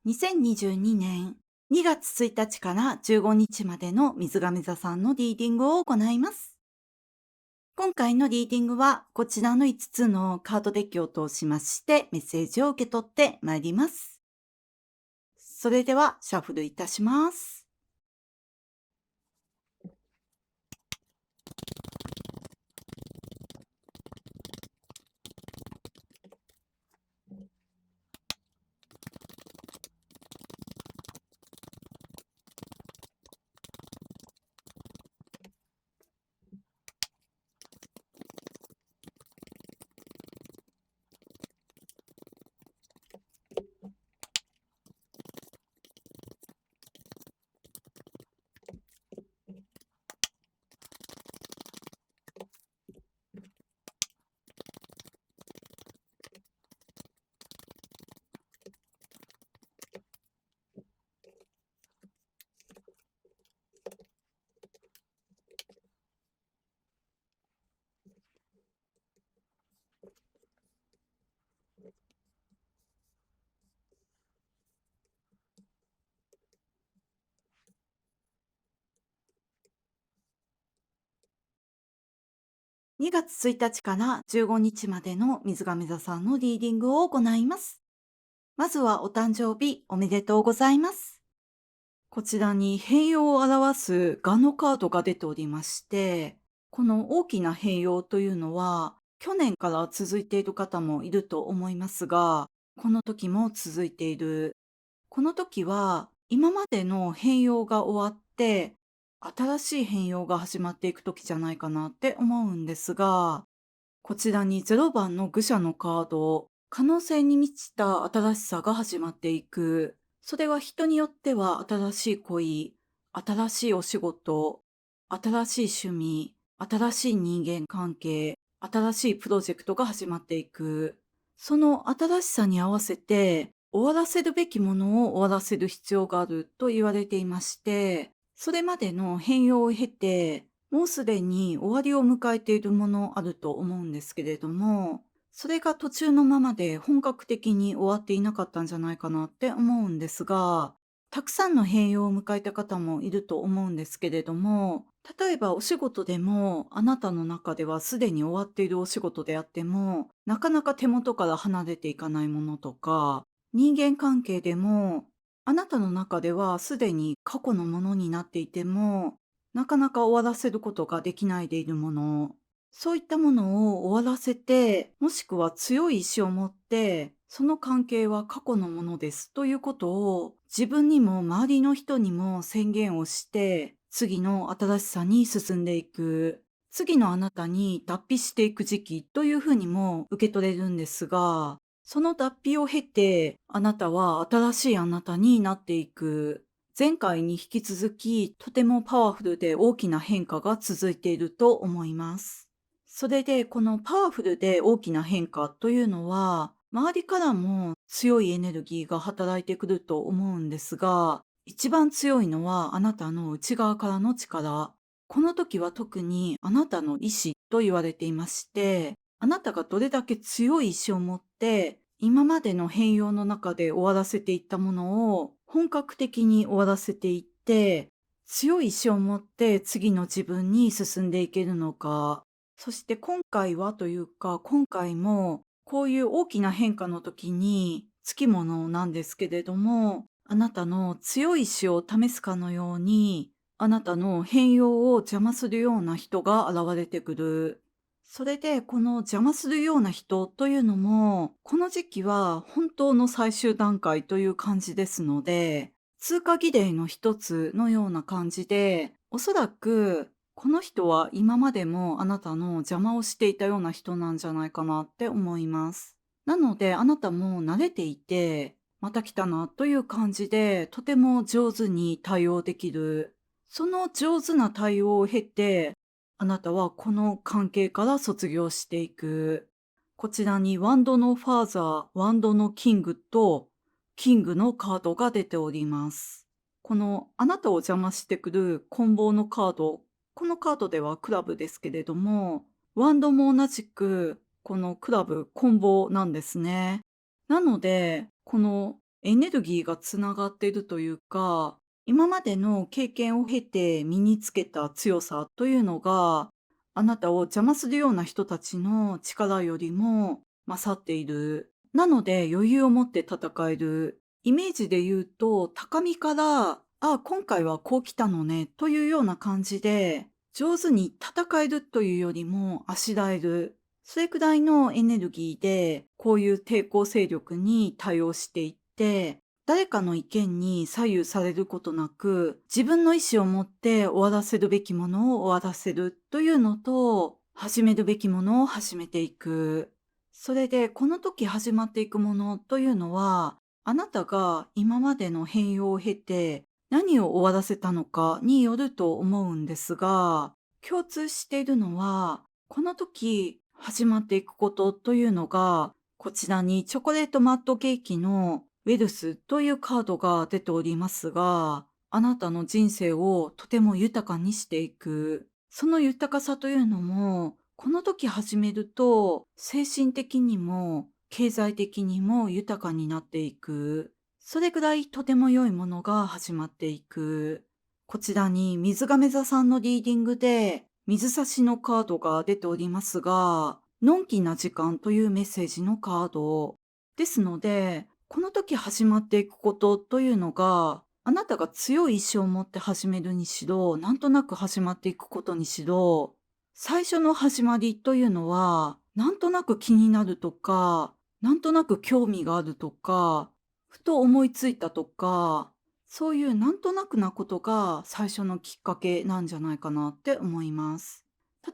2022年2月1日から15日までの水亀座さんのリーディングを行います。今回のリーディングはこちらの5つのカードデッキを通しましてメッセージを受け取ってまいります。それではシャッフルいたします。2月1日から15日までの水亀座さんのリーディングを行います。まずはお誕生日おめでとうございます。こちらに変容を表すガのカードが出ておりまして、この大きな変容というのは、去年から続いている方もいると思いますが、この時も続いている。この時は、今までの変容が終わって、新しい変容が始まっていく時じゃないかなって思うんですが、こちらに0番の愚者のカード、可能性に満ちた新しさが始まっていく。それは人によっては新しい恋、新しいお仕事、新しい趣味、新しい人間関係、新しいプロジェクトが始まっていく。その新しさに合わせて終わらせるべきものを終わらせる必要があると言われていまして、それまでの変容を経て、もうすでに終わりを迎えているものあると思うんですけれども、それが途中のままで本格的に終わっていなかったんじゃないかなって思うんですが、たくさんの変容を迎えた方もいると思うんですけれども、例えばお仕事でもあなたの中ではすでに終わっているお仕事であっても、なかなか手元から離れていかないものとか、人間関係でもあなたの中ではすでに過去のものになっていても、なかなか終わらせることができないでいるもの、そういったものを終わらせて、もしくは強い意志を持って、その関係は過去のものですということを自分にも周りの人にも宣言をして、次の新しさに進んでいく、次のあなたに脱皮していく時期というふうにも受け取れるんですが、その脱皮を経て、あなたは新しいあなたになっていく。前回に引き続き、とてもパワフルで大きな変化が続いていると思います。それで、このパワフルで大きな変化というのは、周りからも強いエネルギーが働いてくると思うんですが、一番強いのはあなたの内側からの力。この時は特にあなたの意志と言われていまして、あなたがどれだけ強い意志を持って、今までの変容の中で終わらせていったものを本格的に終わらせていって、強い意志を持って次の自分に進んでいけるのか。そして今回はというか、今回もこういう大きな変化の時につきものなんですけれども、あなたの強い意志を試すかのように、あなたの変容を邪魔するような人が現れてくる。それで、この邪魔するような人というのも、この時期は本当の最終段階という感じですので、通過儀礼の一つのような感じで、おそらくこの人は今までもあなたの邪魔をしていたような人なんじゃないかなって思います。なので、あなたも慣れていて、また来たなという感じで、とても上手に対応できる。その上手な対応を経て、あなたはこの関係から卒業していく。こちらにワンドのファーザー、ワンドのキングとキングのカードが出ております。このあなたを邪魔してくる棍棒のカード、このカードではクラブですけれども、ワンドも同じくこのクラブ、棍棒なんですね。なので、このエネルギーがつながっているというか、今までの経験を経て身につけた強さというのが、あなたを邪魔するような人たちの力よりも勝っている。なので余裕を持って戦える。イメージで言うと、高みから、あ、今回はこう来たのね、というような感じで、上手に戦えるというよりもあしらえる。それくらいのエネルギーで、こういう抵抗勢力に対応していって、誰かの意見に左右されることなく、自分の意思を持って終わらせるべきものを終わらせるというのと、始めるべきものを始めていく。それで、この時始まっていくものというのは、あなたが今までの変容を経て何を終わらせたのかによると思うんですが、共通しているのは、この時始まっていくことというのが、こちらにチョコレートマットケーキのウェルスというカードが出ておりますが、あなたの人生をとても豊かにしていく。その豊かさというのも、この時始めると、精神的にも経済的にも豊かになっていく。それぐらいとても良いものが始まっていく。こちらに水亀座さんのリーディングで水差しのカードが出ておりますが、のんきな時間というメッセージのカード。ですので、この時始まっていくことというのが、あなたが強い意志を持って始めるにしろ、なんとなく始まっていくことにしろ、最初の始まりというのは、なんとなく気になるとか、なんとなく興味があるとか、ふと思いついたとか、そういうなんとなくなことが最初のきっかけなんじゃないかなって思います。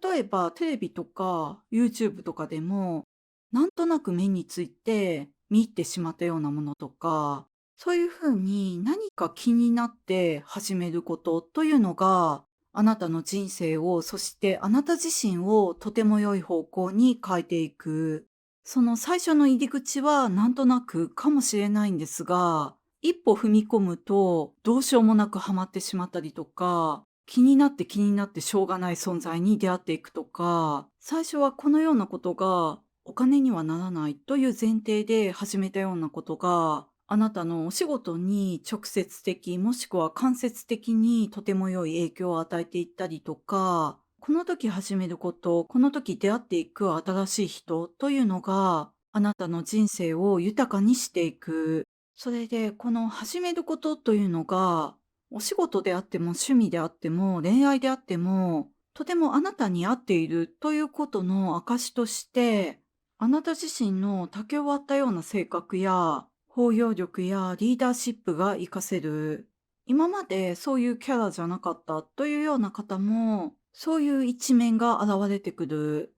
例えばテレビとか YouTube とかでも、なんとなく目について見入ってしまったようなものとか、そういうふうに何か気になって始めることというのが、あなたの人生を、そしてあなた自身をとても良い方向に変えていく。その最初の入り口はなんとなくかもしれないんですが、一歩踏み込むとどうしようもなくハマってしまったりとか、気になって気になってしょうがない存在に出会っていくとか、最初はこのようなことがお金にはならないという前提で始めたようなことが、あなたのお仕事に直接的もしくは間接的にとても良い影響を与えていったりとか、この時始めること、この時出会っていく新しい人というのが、あなたの人生を豊かにしていく。それで、この始めることというのが、お仕事であっても趣味であっても恋愛であっても、とてもあなたに合っているということの証として、あなた自身の竹を割ったような性格や包容力やリーダーシップが活かせる。今までそういうキャラじゃなかったというような方も、そういう一面が現れてくる。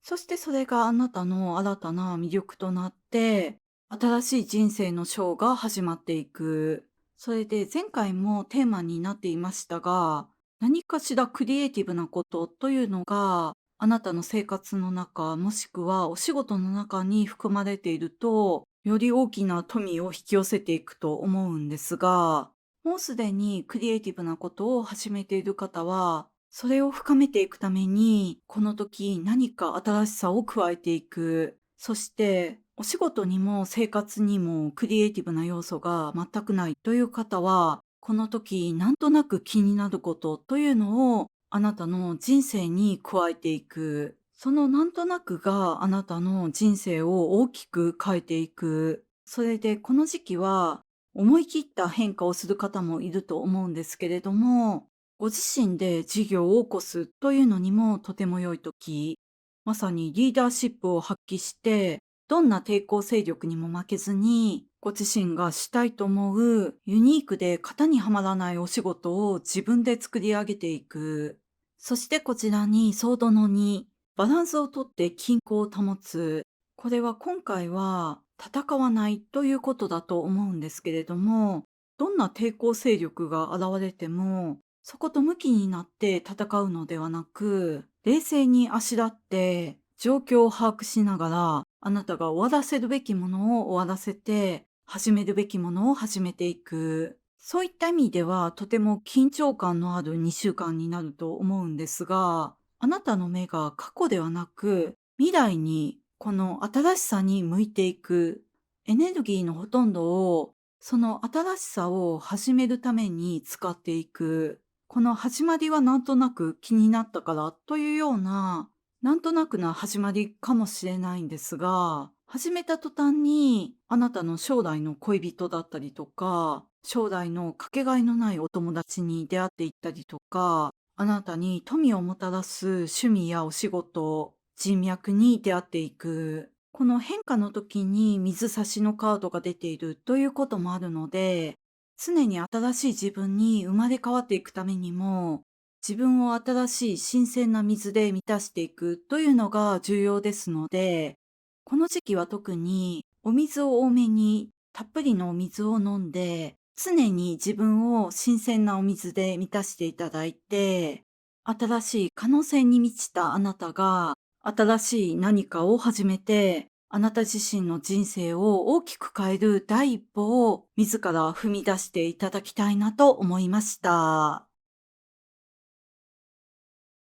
そしてそれがあなたの新たな魅力となって、新しい人生の章が始まっていく。それで前回もテーマになっていましたが、何かしらクリエイティブなことというのが、あなたの生活の中、もしくはお仕事の中に含まれていると、より大きな富を引き寄せていくと思うんですが、もうすでにクリエイティブなことを始めている方は、それを深めていくために、この時何か新しさを加えていく。そして、お仕事にも生活にもクリエイティブな要素が全くないという方は、この時なんとなく気になることというのをあなたの人生に加えていく。そのなんとなくがあなたの人生を大きく変えていく。それでこの時期は思い切った変化をする方もいると思うんですけれども、ご自身で事業を起こすというのにもとても良い時。まさにリーダーシップを発揮して、どんな抵抗勢力にも負けずに、ご自身がしたいと思うユニークで型にはまらないお仕事を自分で作り上げていく。そしてこちらにソードの2、バランスをとって均衡を保つ。これは今回は戦わないということだと思うんですけれども、どんな抵抗勢力が現れても、そこと向きになって戦うのではなく、冷静にあしらって状況を把握しながら、あなたが終わらせるべきものを終わらせて、始めるべきものを始めていく。そういった意味では、とても緊張感のある2週間になると思うんですが、あなたの目が過去ではなく、未来に、この新しさに向いていく、エネルギーのほとんどをその新しさを始めるために使っていく。この始まりはなんとなく気になったからというような、なんとなくな始まりかもしれないんですが、始めた途端にあなたの将来の恋人だったりとか、将来のかけがえのないお友達に出会っていったりとか、あなたに富をもたらす趣味やお仕事、人脈に出会っていく。この変化の時に水差しのカードが出ているということもあるので、常に新しい自分に生まれ変わっていくためにも、自分を新しい新鮮な水で満たしていくというのが重要ですので、この時期は特にお水を多めにたっぷりのお水を飲んで、常に自分を新鮮なお水で満たしていただいて、新しい可能性に満ちたあなたが新しい何かを始めて、あなた自身の人生を大きく変える第一歩を自ら踏み出していただきたいなと思いました。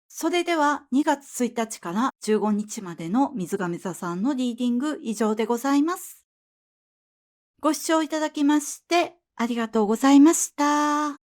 それでは2月1日から15日までの水亀座さんのリーディング以上でございます。ご視聴いただきましてありがとうございました。